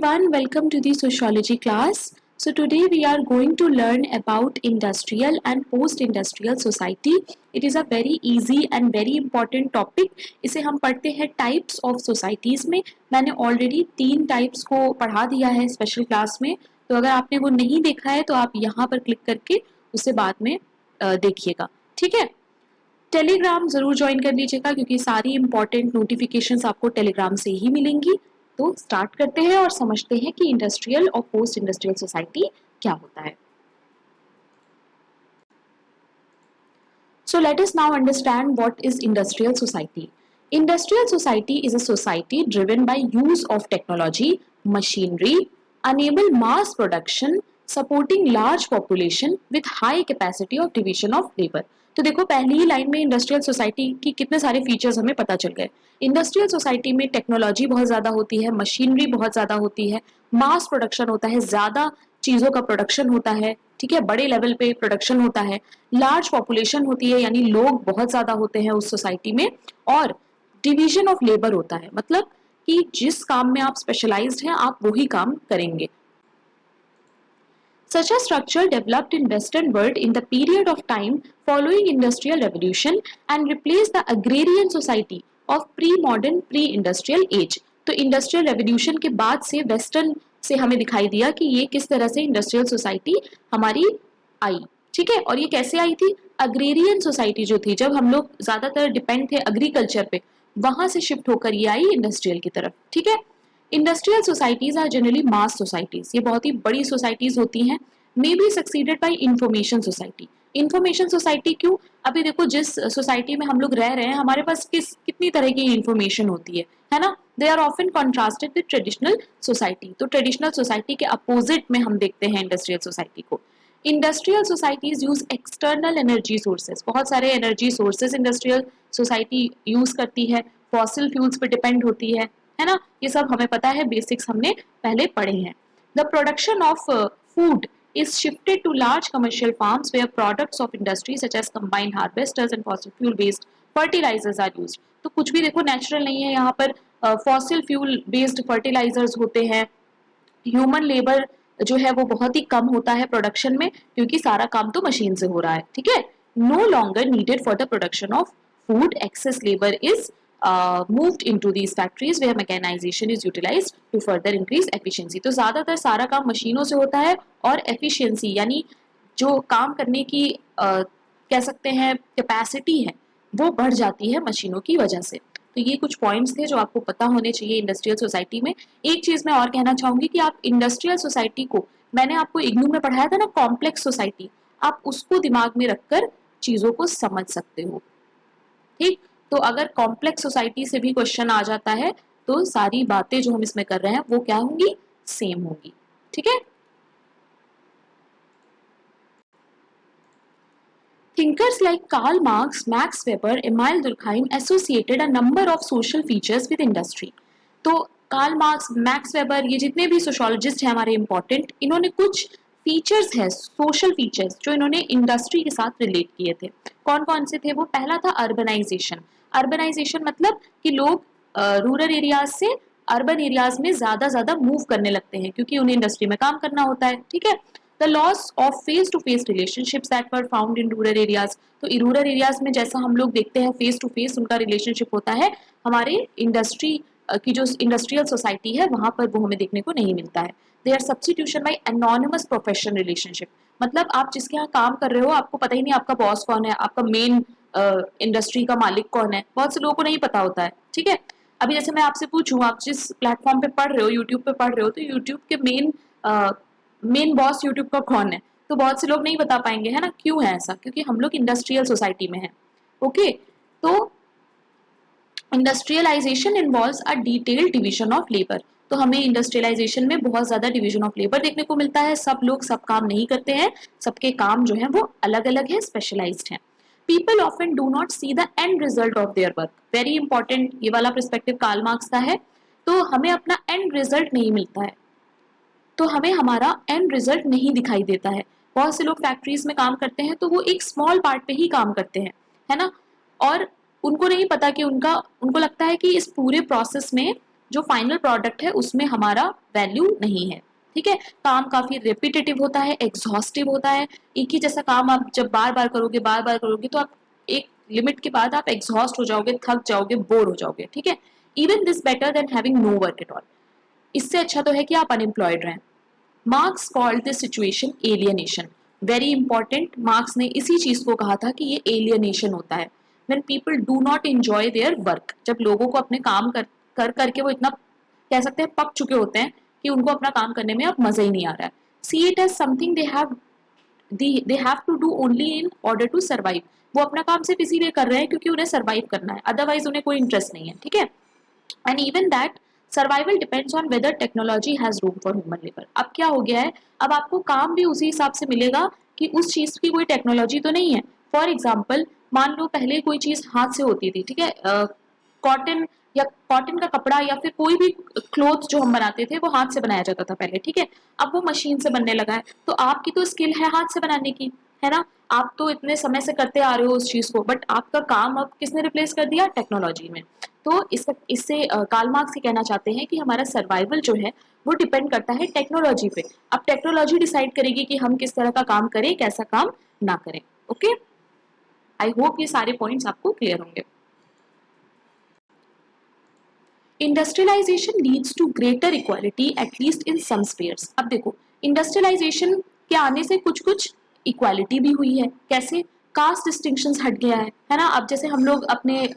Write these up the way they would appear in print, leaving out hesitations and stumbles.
everyone, welcome to the sociology class. So today we are going to learn about industrial and post-industrial society. It is a very easy and very important topic. इसे हम पढ़ते हैं types of societies में. मैंने already 3 types को पढ़ा दिया है स्पेशल क्लास में. तो अगर आपने वो नहीं देखा है तो आप यहाँ पर क्लिक करके उसे बाद में देखिएगा. ठीक है. टेलीग्राम ज़रूर ज्वाइन कर लीजिएगा क्योंकि सारी इंपॉर्टेंट नोटिफिकेशंस आपको टेलीग्राम से ही मिलेंगी. तो स्टार्ट करते हैं और समझते हैं कि इंडस्ट्रियल और पोस्ट इंडस्ट्रियल सोसाइटी क्या होता है. So let us now understand what is industrial society. Industrial society is a society driven by use of technology, machinery, enable mass production, supporting large population with high capacity of division of labor. तो देखो पहली ही line में industrial society की कितने सारे features हमें पता चल गए. इंडस्ट्रियल सोसाइटी में टेक्नोलॉजी बहुत ज़्यादा होती है, मशीनरी बहुत ज़्यादा होती है, मास प्रोडक्शन होता है, ज़्यादा चीज़ों का प्रोडक्शन होता है. ठीक है, बड़े लेवल पे प्रोडक्शन होता है, लार्ज पॉपुलेशन होती है यानी लोग बहुत ज़्यादा होते हैं उस सोसाइटी में, और डिवीजन ऑफ लेबर होता है. मतलब कि जिस काम में आप स्पेशलाइज्ड हैं आप वही काम करेंगे. Such a structure developed in Western world in the period of time following Industrial Revolution and replaced the agrarian society of pre-modern pre-industrial age. तो इंडस्ट्रियल रेवोल्यूशन के बाद से वेस्टर्न से हमें दिखाई दिया कि ये किस तरह से इंडस्ट्रियल सोसाइटी हमारी आई. ठीक है, और ये कैसे आई थी? अग्रेरियन सोसाइटी जो थी, जब हम लोग ज़्यादातर डिपेंड थे एग्रीकल्चर पे, वहाँ से शिफ्ट होकर ये आई इंडस्ट्रियल की तरफ. ठीक है. Industrial societies are generally mass societies. ये बहुत ही बड़ी सोसाइटीज होती हैं. May be succeeded by information society. Information society क्यों? अभी देखो जिस सोसाइटी में हम लोग रह रहे हैं हमारे पास कितनी तरह की इंफॉर्मेशन होती है ना. They are often contrasted with traditional society. तो ट्रेडिशनल सोसाइटी के अपोजिट में हम देखते हैं इंडस्ट्रियल सोसाइटी को. Industrial societies use external energy sources. बहुत सारे energy sources industrial society use करती है, फॉसिल फ्यूल्स पे डिपेंड होती है ना. ये सब हमें पता है, बेसिक्स हमने पहले पढ़े हैं. The production of food is shifted to large commercial farms where products of industry such as combined harvesters and fossil fuel based fertilizers are used. तो कुछ भी देखो नेचुरल नहीं है यहाँ पर. फॉसिल फ्यूल बेस्ड फर्टिलाइजर्स होते हैं. ह्यूमन लेबर जो है वो बहुत ही कम होता है प्रोडक्शन में क्योंकि सारा काम तो मशीन से हो रहा है. ठीक है. No longer needed for the production of food. Excess labour is moved into these factories where mechanization is utilized to further increase efficiency. तो ज़्यादातर सारा काम मशीनों से होता है और efficiency यानी जो काम करने की कह सकते हैं कैपेसिटी है वो बढ़ जाती है मशीनों की वजह से. तो ये कुछ पॉइंट्स थे जो आपको पता होने चाहिए इंडस्ट्रियल सोसाइटी में. एक चीज़ मैं और कहना चाहूँगी कि आप इंडस्ट्रियल सोसाइटी को, मैंने आपको इग्नू में पढ़ाया था ना कॉम्प्लेक्स सोसाइटी, आप उसको दिमाग में रखकर चीज़ों को समझ सकते हो. ठीक. तो अगर कॉम्प्लेक्स सोसाइटी से भी क्वेश्चन आ जाता है तो सारी बातें जो हम इसमें कर रहे हैं वो क्या होंगी? सेम होंगी. ठीक है. Thinkers like Karl Marx, Max Weber, Emile Durkheim associated a number of social features with industry. तो कार्ल मार्क्स, मैक्स वेबर, ये जितने भी सोशोलॉजिस्ट हैं हमारे इंपॉर्टेंट, इन्होंने कुछ फीचर्स है, सोशल फीचर्स, जो इन्होंने इंडस्ट्री के साथ रिलेट किए थे. कौन कौन से थे वो? पहला था अर्बनाइजेशन. अर्बनाइजेशन मतलब कि लोग रूरल एरियाज से अर्बन एरियाज में ज़्यादा मूव करने लगते हैं क्योंकि उन्हें इंडस्ट्री में काम करना होता है. ठीक है. The loss of face to face relationships that were found in rural areas. तो रूरल एरियाज में जैसा हम लोग देखते हैं फेस टू फेस उनका रिलेशनशिप होता है, हमारे इंडस्ट्री की जो इंडस्ट्रियल सोसाइटी है वहाँ पर वो हमें देखने को नहीं मिलता है. They are substitution by anonymous profession relationship. मतलब आप जिसके यहाँ काम कर रहे हो आपको पता ही नहीं आपका बॉस कौन है, आपका मेन इंडस्ट्री का मालिक कौन है. बहुत से लोगों को नहीं पता होता है. ठीक है. अभी जैसे मैं आपसे पूछूं, आप जिस प्लेटफॉर्म पे पढ़ रहे हो, यूट्यूब पे पढ़ रहे हो, तो यूट्यूब के मेन बॉस यूट्यूब का कौन है? तो बहुत से लोग नहीं बता पाएंगे, है ना. क्यों है ऐसा? क्योंकि हम लोग इंडस्ट्रियल सोसाइटी में हैं. ओके. तो industrialization involves a detailed division of labour. तो हमें इंडस्ट्रियलाइजेशन में बहुत ज़्यादा डिवीजन ऑफ लेबर देखने को मिलता है. सब लोग सब काम नहीं करते हैं, सबके काम जो है वो अलग अलग है, स्पेशलाइज्ड हैं. People often do not see the end result of their work. Very important. ये वाला पर्सपेक्टिव कार्ल मार्क्स का है. तो हमें अपना एंड रिजल्ट नहीं मिलता है, तो हमें हमारा एंड रिजल्ट नहीं दिखाई देता है. बहुत से लोग फैक्ट्रीज में काम करते हैं तो वो एक स्मॉल पार्ट पे ही काम करते हैं, है ना. और उनको नहीं पता कि उनको लगता है कि इस पूरे प्रोसेस में जो फाइनल प्रोडक्ट है उसमें हमारा वैल्यू नहीं है। ठीक है, काम काफी रेपिटेटिव होता है, एग्जॉस्टिव होता है। एक ही जैसा काम आप जब बार बार करोगे तो आप एक लिमिट के बाद आप एग्जॉस्ट हो जाओगे, थक जाओगे, बोर हो जाओगे। ठीक है, even this better than having no work at all. इससे अच्छा तो है कि आप अनएम्प्लॉयड रहें। Marx called this situation alienation. Very important, Marx ने इसी चीज को कहा था कि ये एलियनेशन होता है। When people do not enjoy their work, जब लोगों को अपने काम कर करके वो इतना कह सकते हैं पक चुके होते हैं कि उनको अपना काम करने में अब मजा ही नहीं आ रहा है। See it as something they have to do only in order to survive. वो अपना काम सिर्फ इसीलिए कर रहे हैं क्योंकि उन्हें सर्वाइव करना है, अदरवाइज उन्हें कोई इंटरेस्ट नहीं है। ठीक है, and even that survival depends on whether technology has room for human labour. अब क्या हो गया है, अब आपको काम भी उसी हिसाब से मिलेगा कि उस चीज की कोई टेक्नोलॉजी तो नहीं है। फॉर एग्जाम्पल, मान लो पहले कोई चीज हाथ से होती थी, ठीक है, कॉटन या कॉटन का कपड़ा या फिर कोई भी क्लोथ जो हम बनाते थे वो हाथ से बनाया जाता था पहले। ठीक है, अब वो मशीन से बनने लगा है, तो आपकी तो स्किल है हाथ से बनाने की, है ना, आप तो इतने समय से करते आ रहे हो उस चीज को, बट आपका काम अब किसने रिप्लेस कर दिया, टेक्नोलॉजी में। तो इससे कार्ल मार्क्स ये कहना चाहते हैं कि हमारा सर्वाइवल जो है वो डिपेंड करता है टेक्नोलॉजी पे। अब टेक्नोलॉजी डिसाइड करेगी कि हम किस तरह का काम करें, कैसा काम ना करें। ओके, आई होप ये सारे पॉइंट्स आपको क्लियर होंगे। Industrialization leads to greater equality at least in some spheres. अब देखो, इंडस्ट्रियलाइजेशन के आने से कुछ कुछ इक्वालिटी भी हुई है। कैसे, कास्ट डिस्टिंक्शंस हट गया है ना। अब जैसे हम लोग अपने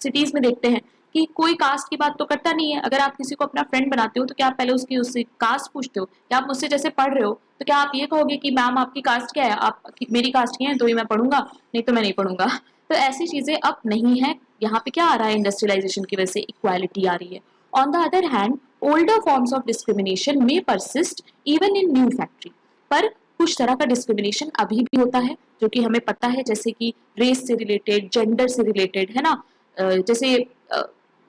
सिटीज में देखते हैं कि कोई कास्ट की बात तो करता नहीं है। अगर आप किसी को अपना फ्रेंड बनाते हो तो क्या आप पहले उससे कास्ट पूछते हो, या आप मुझसे जैसे पढ़ रहे हो तो क्या आप ये कहोगे कि मैम आपकी कास्ट क्या है, आप मेरी कास्ट की है तो ही मैं पढ़ूंगा, नहीं तो मैं नहीं पढ़ूंगा। तो ऐसी चीजें अब नहीं है। यहाँ पे क्या आ रहा है, इंडस्ट्रियलाइजेशन की वजह से इक्वालिटी आ रही है। On the other hand, older forms of discrimination may persist even in new factory. पर कुछ तरह का डिस्क्रिमिनेशन अभी भी होता है जो कि हमें पता है, जैसे कि रेस से रिलेटेड, जेंडर से रिलेटेड, है ना। जैसे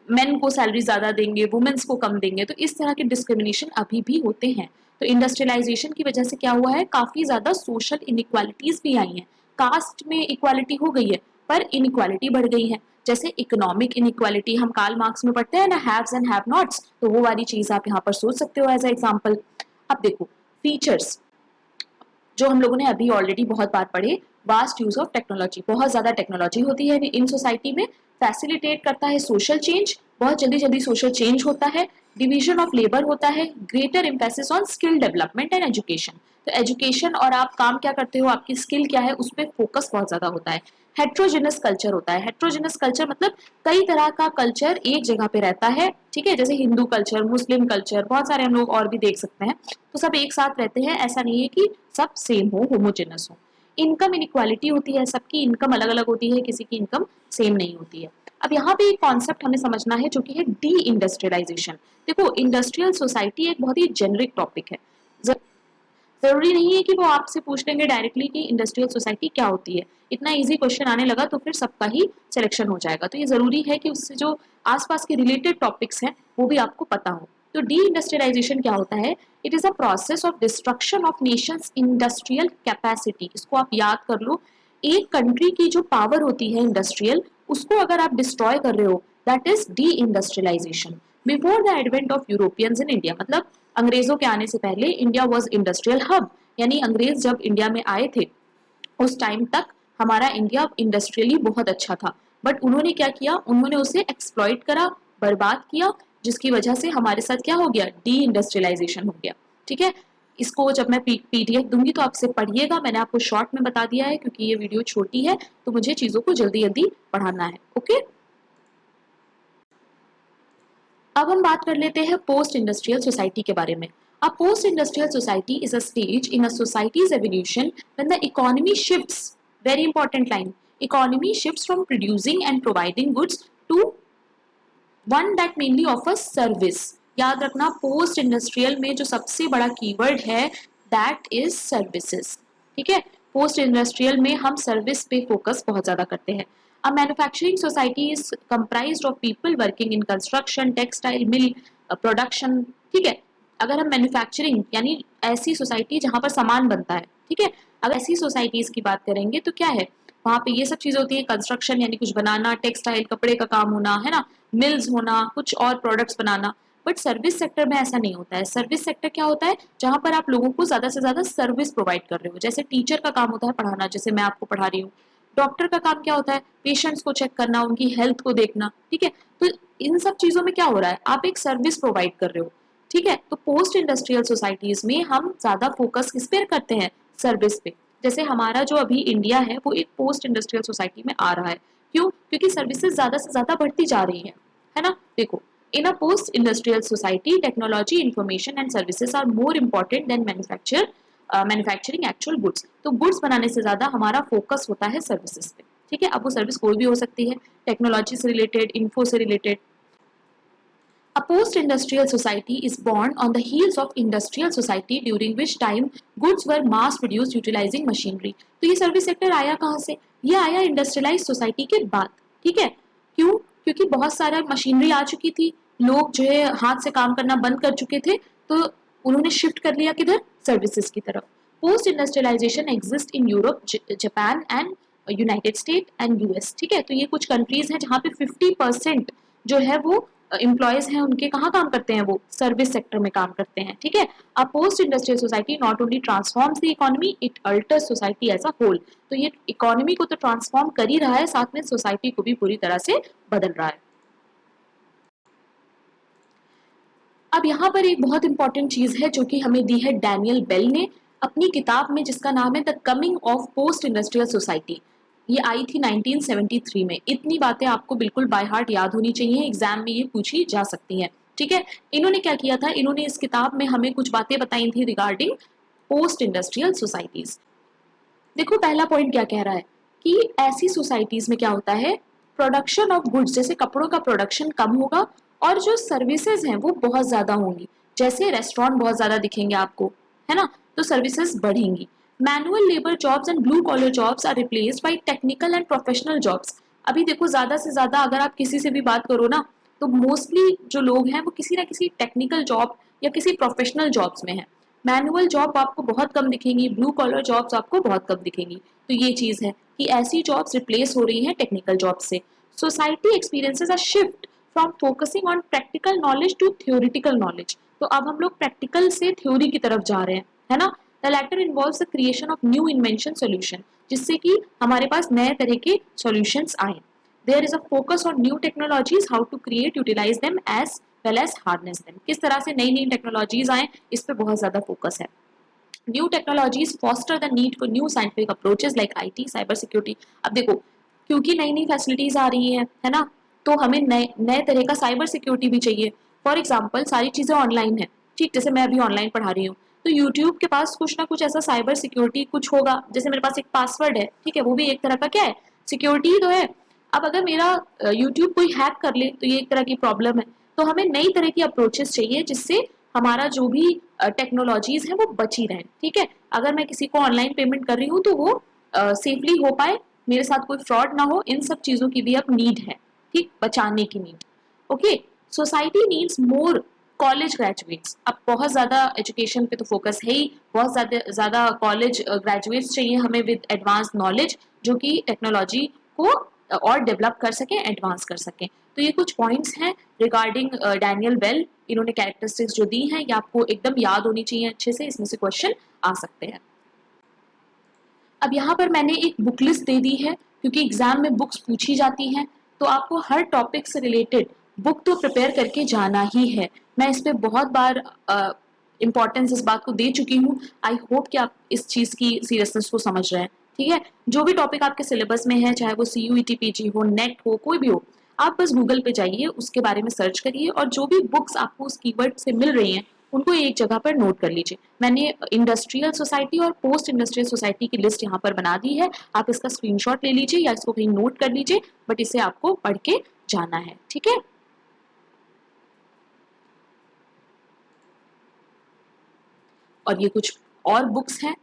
मेन को सैलरी ज्यादा देंगे, वुमेन्स को कम देंगे, तो इस तरह के डिस्क्रिमिनेशन अभी भी होते हैं। तो इंडस्ट्रियलाइजेशन की वजह से क्या हुआ है, काफी ज्यादा सोशल इनइक्वालिटीज भी आई हैं। कास्ट में इक्वालिटी हो गई है पर इनइक्वालिटी बढ़ गई है। जैसे इकोनॉमिक इनइक्वालिटी हम कार्ल मार्क्स में पढ़ते हैं ना, हैव्स एंड हैव नॉट्स, तो वो वाली चीज आप यहाँ पर सोच सकते हो एज एग्जाम्पल। अब देखो फीचर्स जो हम लोगों ने अभी ऑलरेडी बहुत बार पढ़े, वास्ट यूज ऑफ टेक्नोलॉजी, बहुत ज्यादा टेक्नोलॉजी होती है इन सोसाइटी में, फैसिलिटेट करता है सोशल चेंज, बहुत जल्दी जल्दी सोशल चेंज होता है, डिवीजन ऑफ लेबर होता है, greater emphasis on skill development and education. तो एजुकेशन और आप काम क्या करते हो, आपकी स्किल क्या है, उस पर फोकस बहुत ज्यादा होता है। हेट्रोजेनस कल्चर होता है। हेट्रोजेनस कल्चर मतलब कई तरह का कल्चर एक जगह पे रहता है। ठीक है, जैसे हिंदू कल्चर, मुस्लिम कल्चर, बहुत सारे हम लोग और भी देख सकते हैं। तो सब एक साथ रहते हैं, ऐसा नहीं है कि सब सेम हो, होमोजेनस हो। इनकम इनइक्वालिटी होती है, सबकी इनकम अलग अलग होती है, किसी की इनकम सेम नहीं होती है। अब यहाँ पे एक कॉन्सेप्ट हमें समझना है जो कि है डी इंडस्ट्रियलाइजेशन। देखो, इंडस्ट्रियल सोसाइटी एक बहुत ही जेनरिक टॉपिक है। जरूरी नहीं है कि वो आपसे पूछ लेंगे डायरेक्टली कि इंडस्ट्रियल सोसाइटी क्या होती है। इतना इजी क्वेश्चन आने लगा तो फिर सबका ही सिलेक्शन हो जाएगा। तो ये जरूरी है कि उससे जो आसपास के रिलेटेड टॉपिक्स हैं वो भी आपको पता हो। तो डी इंडस्ट्रियलाइजेशन क्या होता है, it is a process of destruction of Nations industrial capacity. इसको आप याद कर लो, एक कंट्री की जो पावर होती है इंडस्ट्रियल, उसको अगर आप डिस्ट्रॉय कर रहे हो, that is deindustrialization. Before the advent of Europeans in India, मतलब अंग्रेजों के आने से पहले इंडिया वाज इंडस्ट्रियल हब, यानी अंग्रेज जब इंडिया में आए थे उस टाइम तक हमारा इंडिया इंडस्ट्रियली बहुत अच्छा था। बट उन्होंने क्या किया, उन्होंने उसे एक्सप्लॉइट करा, बर्बाद किया, जिसकी वजह से हमारे साथ क्या हो गया, डी इंडस्ट्रियलाइजेशन हो गया। ठीक है, इसको जब मैं पीडीएफ दूंगी तो आपसे पढ़िएगा। मैंने आपको शॉर्ट में बता दिया है क्योंकि ये वीडियो छोटी है तो मुझे चीजों को जल्दी जल्दी पढ़ाना है। ओके, अब हम बात कर लेते हैं पोस्ट इंडस्ट्रियल सोसाइटी के बारे में। A post-industrial society is a stage in a society's evolution when the economy shifts, very important line, economy shifts from producing and providing goods to one that mainly offers service. याद रखना, post industrial में जो सबसे बड़ा keyword है that is services. ठीक है, post industrial में हम सर्विस पे फोकस बहुत ज्यादा करते हैं। A manufacturing society is comprised of people working in construction, textile, mill, production. ठीक है, अगर हम मैन्युफैक्चरिंग यानी ऐसी सोसाइटी जहां पर सामान बनता है, ठीक है, अगर ऐसी सोसाइटीज की बात करेंगे तो क्या है, वहां पे ये सब चीजें होती है, कंस्ट्रक्शन यानी कुछ बनाना, टेक्सटाइल कपड़े का काम होना, है ना, मिल्स होना, कुछ और products banana. But service sector में ऐसा नहीं होता है। सर्विस सेक्टर क्या होता है, जहां पर आप लोगों को ज्यादा से ज्यादा सर्विस प्रोवाइड कर रहे हो। जैसे टीचर का काम होता है पढ़ाना, जैसे मैं आपको पढ़ा रही हूँ। डॉक्टर का काम क्या होता है, पेशेंट्स को चेक करना, उनकी हेल्थ को देखना, ठीक है। तो इन सब चीजों में क्या हो रहा है, आप एक सर्विस प्रोवाइड कर रहे हो, ठीक है। तो पोस्ट इंडस्ट्रियल सोसाइटीज में हम ज्यादा फोकस किस पे करते हैं, सर्विस पे। जैसे हमारा जो अभी इंडिया है वो एक पोस्ट इंडस्ट्रियल सोसाइटी में आ रहा है। क्यों, क्योंकि सर्विसेज ज्यादा से ज्यादा बढ़ती जा रही है ना। देखो, in a post industrial society technology, information and services are more important than manufacturing actual goods. तो गुड्स बनाने से ज्यादा हमारा फोकस होता है सर्विसेज पे, ठीक है। अब वो सर्विस कोई भी हो सकती है, टेक्नोलॉजी से रिलेटेड, इन्फो से related. A post-industrial society is born on the heels of industrial society during which time goods were mass-produced utilizing machinery. तो ये सर्विस सेक्टर आया कहाँ से, ये आया इंडस्ट्रियलाइज सोसाइटी के बाद, ठीक है। क्यों, क्योंकि बहुत सारा मशीनरी आ चुकी थी, लोग जो है हाथ से काम करना बंद कर चुके थे, तो उन्होंने शिफ्ट कर लिया किधर, सर्विसेज की तरफ। Post industrialization exist in Europe, Japan and United State and US, ठीक है। तो ये कुछ कंट्रीज हैं जहाँ पे 50% जो है वो एम्प्लॉयज हैं उनके कहाँ काम करते हैं, वो सर्विस सेक्टर में काम करते हैं, ठीक है। A post industrial society not only transforms the economy, it alters society as a whole. तो ये इकोनॉमी को तो ट्रांसफॉर्म कर ही रहा है, साथ में सोसाइटी को भी पूरी तरह से बदल रहा है। अब यहाँ पर एक बहुत इंपॉर्टेंट चीज है जो कि हमें दी है डैनियल बेल ने अपनी किताब में, जिसका नाम है the coming of post industrial society. ये आई थी 1973 में। इतनी बातें आपको बिल्कुल बाय हार्ट याद होनी चाहिए, एग्जाम में ये पूछी जा सकती हैं, ठीक है। इन्होंने क्या किया था, इन्होंने इस किताब में हमें कुछ बातें बताई थी रिगार्डिंग पोस्ट इंडस्ट्रियल सोसाइटीज। देखो, पहला पॉइंट क्या कह रहा है कि ऐसी सोसाइटीज में क्या होता है, प्रोडक्शन ऑफ गुड्स, जैसे कपड़ों का प्रोडक्शन कम होगा और जो सर्विसेज हैं वो बहुत ज्यादा होंगी। जैसे रेस्टोरेंट बहुत ज्यादा दिखेंगे आपको, है ना, तो सर्विसेज बढ़ेंगी। Manual labour jobs and blue collar jobs are replaced by technical and professional jobs. अभी देखो, ज्यादा से ज्यादा अगर आप किसी से भी बात करो ना, तो मोस्टली जो लोग हैं वो किसी ना किसी टेक्निकल जॉब या किसी प्रोफेशनल जॉब्स में है। मैनुअल जॉब आपको बहुत कम दिखेंगी, ब्लू कॉलर जॉब्स आपको बहुत कम दिखेंगी। तो ये चीज है कि ऐसी जॉब्स रिप्लेस हो रही हैं टेक्निकल जॉब से। Society experiences a shift from focusing on practical knowledge to theoretical knowledge. तो अब हम लोग प्रैक्टिकल से थ्योरी की तरफ जा रहे हैं, है ना। The latter involves the creation of new invention solution, जिससे कि हमारे पास नए तरह के सॉल्यूशंस आए। There is a focus on new technologies, how to create, utilize them as well as harness them. किस तरह से नई नई टेक्नोलॉजीज आए, इस पे बहुत ज्यादा फोकस है। New technologies foster the need for new scientific approaches like IT, cyber security. अब देखो, क्योंकि नई नई फैसिलिटीज आ रही है ना, तो हमें नए नए तरह का साइबर सिक्योरिटी भी चाहिए। फॉर एग्जाम्पल, सारी चीजें ऑनलाइन है, ठीक, जैसे मैं अभी ऑनलाइन पढ़ा रही हूँ, तो यूट्यूब के पास कुछ ना कुछ ऐसा साइबर सिक्योरिटी कुछ होगा। जैसे मेरे पास एक पासवर्ड है, ठीक है, वो भी एक तरह का क्या है, सिक्योरिटी ही तो है। अब अगर मेरा यूट्यूब कोई हैक कर ले तो ये एक तरह की प्रॉब्लम है। तो हमें नई तरह की अप्रोचेस चाहिए जिससे हमारा जो भी टेक्नोलॉजीज है वो बची रहें, ठीक है। अगर मैं किसी को ऑनलाइन पेमेंट कर रही हूँ तो वो सेफली हो पाए, मेरे साथ कोई फ्रॉड ना हो, इन सब चीजों की भी अब नीड है, ठीक, बचाने की need. Okay, society needs more college graduates. अब बहुत ज्यादा एजुकेशन पे तो फोकस है ही, बहुत ज्यादा ज्यादा कॉलेज ग्रेजुएट्स चाहिए हमें विद एडवांस नॉलेज, जो कि टेक्नोलॉजी को और डेवलप कर सकें, एडवांस कर सकें। तो ये कुछ पॉइंट्स हैं रिगार्डिंग डैनियल बेल। इन्होंने कैरेक्टरिस्टिक्स जो दी हैं ये आपको एकदम याद होनी चाहिए अच्छे से, इसमें से क्वेश्चन आ सकते हैं। अब यहाँ पर मैंने एक बुक लिस्ट दे दी है, क्योंकि एग्जाम में बुक्स पूछी जाती हैं, तो आपको हर टॉपिक से रिलेटेड बुक तो प्रिपेयर करके जाना ही है। मैं इस पे बहुत बार इंपॉर्टेंस इस बात को दे चुकी हूँ। आई होप कि आप इस चीज की सीरियसनेस को समझ रहे हैं, ठीक है। जो भी टॉपिक आपके सिलेबस में है, चाहे वो CUET PG हो, नेट हो, कोई भी हो, आप बस गूगल पे जाइए, उसके बारे में सर्च करिए, और जो भी बुक्स आपको उस कीवर्ड से मिल रही हैं उनको एक जगह पर नोट कर लीजिए। मैंने इंडस्ट्रियल सोसाइटी और पोस्ट इंडस्ट्रियल सोसाइटी की लिस्ट यहाँ पर बना दी है, आप इसका स्क्रीनशॉट ले लीजिए या इसको कहीं नोट कर लीजिए, बट इसे आपको पढ़ के जाना है, ठीक है। और ये कुछ और बुक्स हैं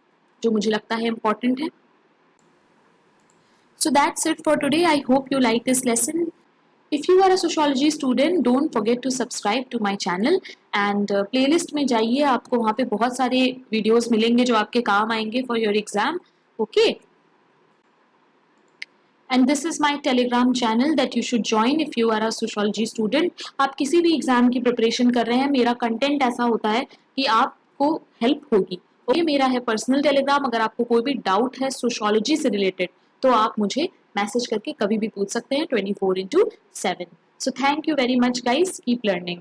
जो मुझे लगता है इम्पोर्टेंट है। So that's it for today. I hope you like this lesson. If you are a sociology student, don't forget to subscribe to my channel and playlist में जाइए, आपको वहाँ पे बहुत सारे वीडियोस मिलेंगे जो आपके काम आएंगे for your exam. Okay. And this is my Telegram channel that you should join if you are a sociology student. आप किसी भी एग्जाम की प्रिपरेशन कर रहे हैं, मेरा कंटेंट ऐसा होता है कि आपको हेल्प होगी। ओके, मेरा है पर्सनल टेलीग्राम। अगर आपको कोई भी डाउट है सोशोलॉजी से रिलेटेड तो आप मुझे मैसेज करके कभी भी पूछ सकते हैं 24/7। So thank you very much guys, keep learning.